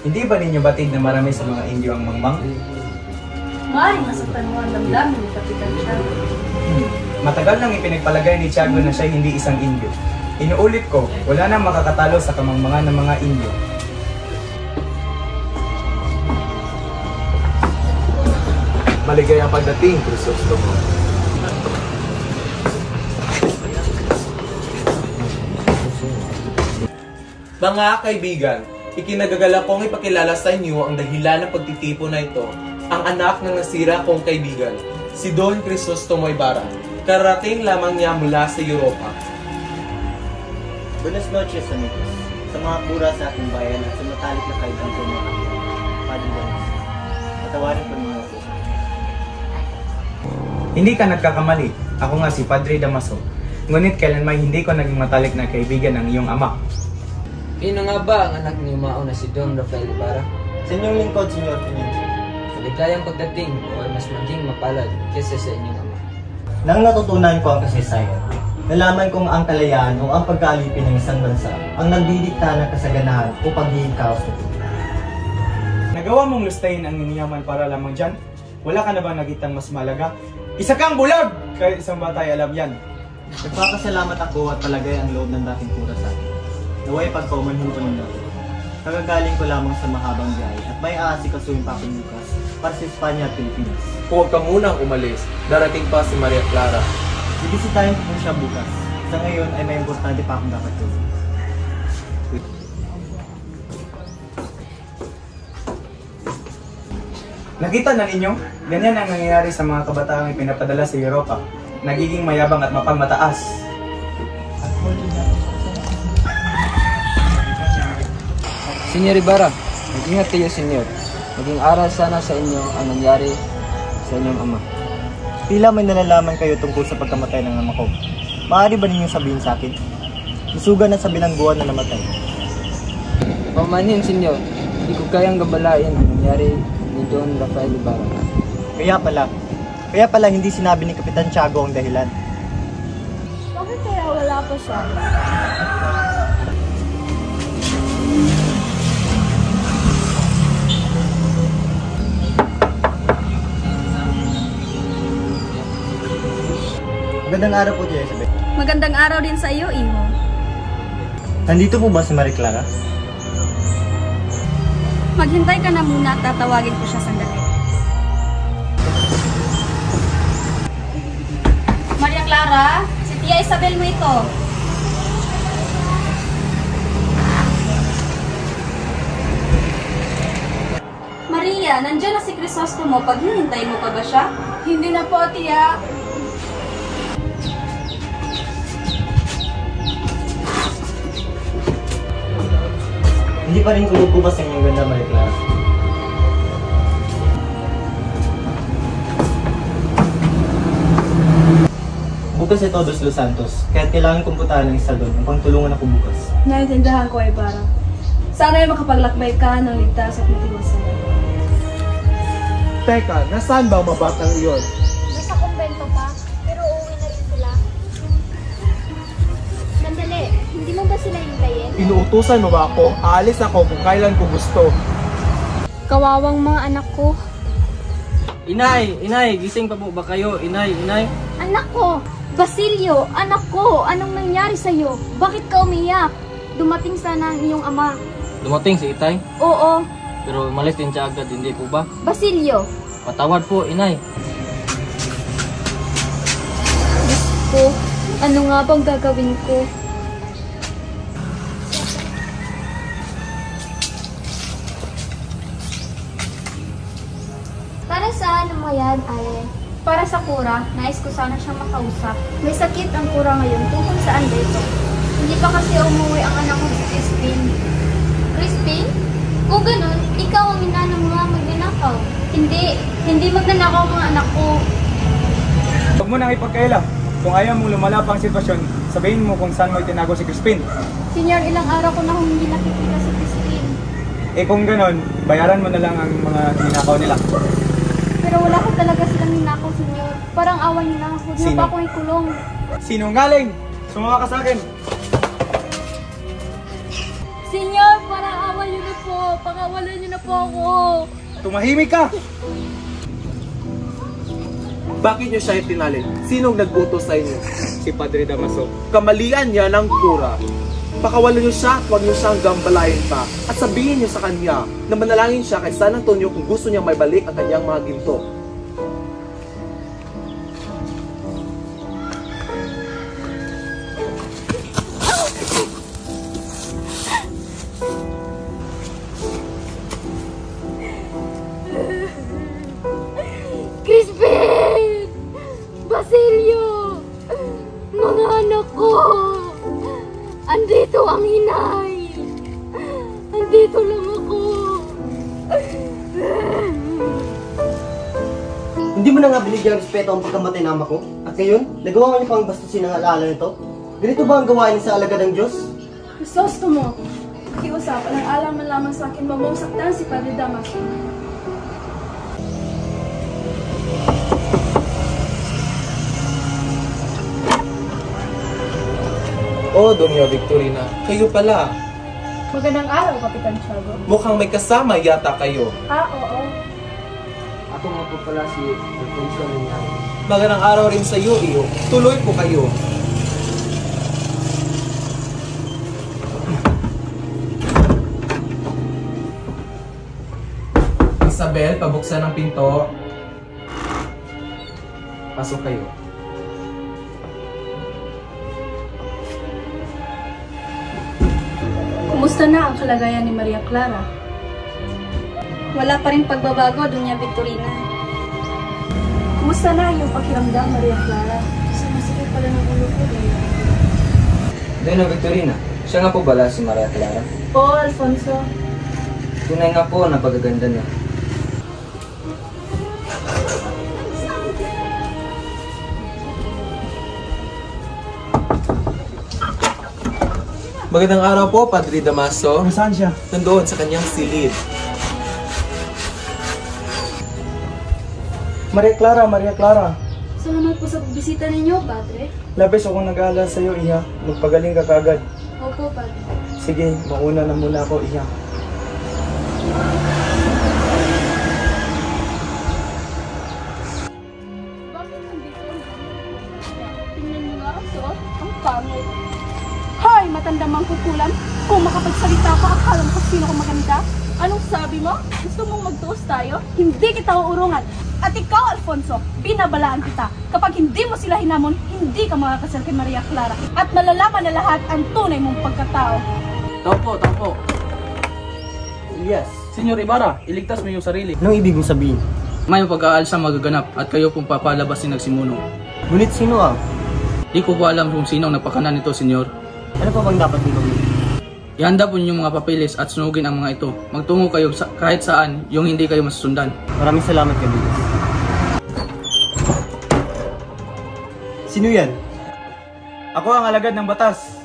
Hindi ba ninyo batid na marami sa mga Indio ang mangmang? Maaaring nasaktan mo ang damdamin ni Kapitan Tiago. Matagal nang ipinagpalagay ni Tiago na siya hindi isang Indio. Inuulit ko, wala nang makakatalo sa kamangmangan ng mga Indio. Maligayang pagdating, Crisostomo. Mga kaibigan, ikinagagala kong ipakilala sa inyo ang dahilan ng pagtitipon na ito, ang anak ng nasira kong kaibigan, si Don Crisostomo Ibarra. Karating lamang niya mula sa Europa. Buenas noches, amigos. Sa mga kura sa ating bayan at sa matalik na kaibigan ko mga Padre Bones. Patawarin ko mga ako. Hindi ka nagkakamali. Ako nga si Padre Damaso. Ngunit kailanman hindi ko naging matalik na kaibigan ng iyong ama. Sino nga ba ang anak ni Umao na si Don Rafael Ibarra? Sa inyong lingkod, Senyor Teniente. Maligayang pagdating o mas maging mapalad kaysa sa inyong ama. Nang natutunan ko ang kasaysayan, nalaman kong ang kalayaan o ang pagkaalipin ng isang bansa ang nagdidikta ng kasaganahan o pagiging kaos nito. Nagawa mong lustayin ang niniyaman para lamang dyan? Wala ka na bang nakitang mas malaga? Isa kang bulag! Kahit isang bata ay alam yan. Nagpapasalamat ako at palagay ang loob ng dating kura sa akin. Naway pagpaumanhin ko ninyo. Kagagaling ko lamang sa mahabang biyahe at may aasikasuhin pa ako bukas para sa Espanya at Pilipinas. Huwag ka munang umalis. Darating pa si Maria Clara. Bibisitahin ko po siya bukas. Sa ngayon ay may importante pa akong dapat gawin. Nakita na ninyo? Ganyan ang nangyayari sa mga kabataang pinapadala sa Europa. Nagiging mayabang at mapagmataas. Senyor Ibarra, mag-ingat kayo, senyor. Maging aral sana sa inyo ang nangyari sa inyong ama. Tila may nalalaman kayo tungkol sa pagkamatay ng ama ko. Maaari ba ninyong sabihin sa akin? Isugan na sa bilangguan na namatay. Pamanhin, senyor. Hindi ko kayang gabalain ang nangyari ni Don Rafael Ibarra. Kaya pala hindi sinabi ni Kapitan Tiago ang dahilan. Bakit kaya wala pa siya? Magandang araw po, Tia Isabel. Magandang araw din sa iyo, Iho. Nandito po ba si Maria Clara? Maghintay ka na muna at tatawagin ko siya sandali. Maria Clara, si Tia Isabel mo ito. Maria, nandiyan na si Crisostomo. Paghihintay mo pa ba siya? Hindi na po, Tia. Hindi pa rin kumukupas ang iyong ganda, Maria Clara. Bukas ito, Dos Los Santos, kaya't kailangan kong puntahan ng isa doon upang tulungan ako bukas. Naintindihan ko, Ibarra. Sana ay makapaglakbay ka ng ligtas at matiwasan. Teka, nasaan ba ang mabatang iyon? Nasa kumbento pa, pero uuwi na rin sila. Sandali, hindi mo ba sila hintayin? Inuutusan mo ba ako? Aalis ako kung kailan ko gusto. Kawawang mga anak ko. Inay, gising pa po ba kayo? Inay. Anak ko! Basilio, anak ko! Anong nangyari sa'yo? Bakit ka umiyak? Dumating sana ang iyong ama. Dumating si Itay, Oo, pero umalis din siya agad, hindi po ba? Basilio. Patawad po, Inay. Ko, ano nga bang gagawin ko? Para saan mo yan, Are? Para sa kura, nais ko sana siyang makausap. May sakit ang kura ngayon, tungkol saan dito? Hindi pa kasi umuwi ang anak ko si Crispin. Crispin? Kung ganun, ikaw ang ina ng mga magnanakaw. Hindi magnanakaw ang mga anak ko. Huwag mo nang ipagkaila. Kung ayaw mong lumala pa ang sitwasyon, sabihin mo kung saan mo itinago si Crispin. Senyor, ilang araw ko na hindi nakikita si Crispin. Eh kung ganon, bayaran mo na lang ang mga ninakaw nila. Pero wala ko talaga silang ninakaw, senyor. Parang awa niyo na ako. Huwag pa akong ikulong. Sinungaling! Sumama ka sa akin! Senyor, parang awa niyo na po. Pakawalan niyo na po ako. Tumahimik ka! Bakit niyo siya itinalin? Sinong nagbutos sa inyo? Si Padre Damaso. Kamalian niya ng kura. Pakawalan niyo siya at huwag niyo siyang gambalain pa. At sabihin niyo sa kanya na manalangin siya kay San Antonio kung gusto niya may balik ang kanyang mga ginto. Crispin! Basilio! Mga anak ko! Andito ang inay! Andito lang ako! Hindi mo na nga binigyan respeto ang pagkamatay ng ama ko? At ngayon, nagawa niyo pang bastusin ang alaala nito? Ganito ba ang gawain sa alagad ng Diyos? Crisostomo, pakiusapan ang alaman lamang sa akin mamumsaktan si Padre Damaso. Oh, Doña Victorina, kayo pala. Magandang araw, Kapitan Tiago. Mukhang may kasama yata kayo. Oo. Ako nga po pala si Alfonso Nangyari. Magandang araw rin sa iyo, iyo. Tuloy po kayo. Isabel, pabuksan ang pinto. Pasok kayo. Kumusta na ang kalagayan ni Maria Clara? Wala pa rin pagbabago, Doña Victorina. Kumusta na yung pakiramdam, Maria Clara? Sumasakit pala ng ulo ko, Doña. Doña Victorina, siya nga po bala si Maria Clara? Oo, Alfonso. Tunay nga po na pagaganda niya. Magandang araw po, Padre Damaso. Saan siya? Nandoon sa kanyang silid. Maria Clara. Salamat po sa pagbisita ninyo, Padre. Labis akong nag-aalala sa'yo, Iha. Magpagaling ka kagad. Opo, Padre. Sige, mauna na muna ako, Iha. Bakit nandito ang tingnan niyo nga ang suot? Ang pangit. Hoy, matanda mang kukulam. Kung makapagsalita ka, akala mo kung sino kang maganda? Anong sabi mo? Gusto mong magtuos tayo? Hindi kita uurungan. At ikaw, Alfonso, binabalaan kita. Kapag hindi mo sila hinamon, hindi ka makakasal kay Maria Clara. At malalaman na lahat ang tunay mong pagkatao. Tao po. Yes. Senyor Ibarra, iligtas mo yung sarili. Anong ibig mong sabihin? May pag-aalsa magaganap at kayo pong papalabasin nagsimuno. Ngunit sino ang? Di ko po alam kung sino ang nagpakanan nito, senyor. Ano pa bang dapat mong gawin? Ihanda po ninyong mga papeles at sunugin ang mga ito. Magtungo kayo kahit saan yung hindi kayo masusundan. Maraming salamat, kaibigan. Sino yan? Ako ang alagad ng batas.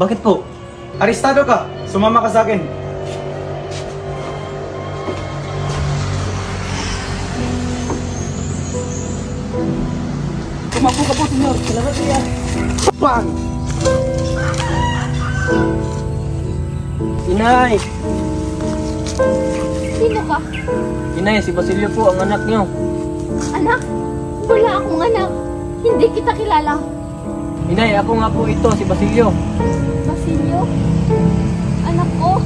Bakit po? Arestado ka! Sumama ka sa akin. Tumakbo ka po, senyor. Salamat po yan. Bang! Inay! Sino ka? Inay, si Basilio po ang anak niyo. Anak? Wala akong anak. Hindi kita kilala. Inay, ako nga po ito, si Basilio. Basilio? Anak ko?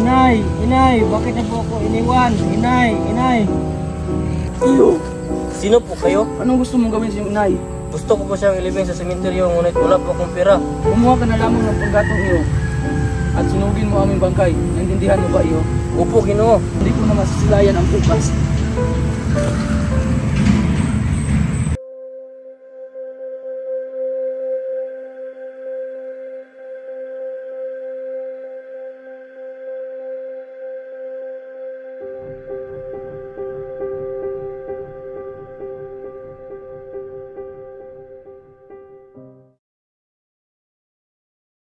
Inay, bakit niyo po ako iniwan? Inay. Iyo! Sino po kayo? Anong gusto mong gawin sa inay? Gusto ko po siyang ilibing sa sementeryo, ngunit wala po akong pera. Kumuha ka na lamang ng panggatong iyo at sunugin mo aming bangkay. Naintindihan mo ba iyo? Opo, Ginoo. Hindi ko na masisilayan ang bukas.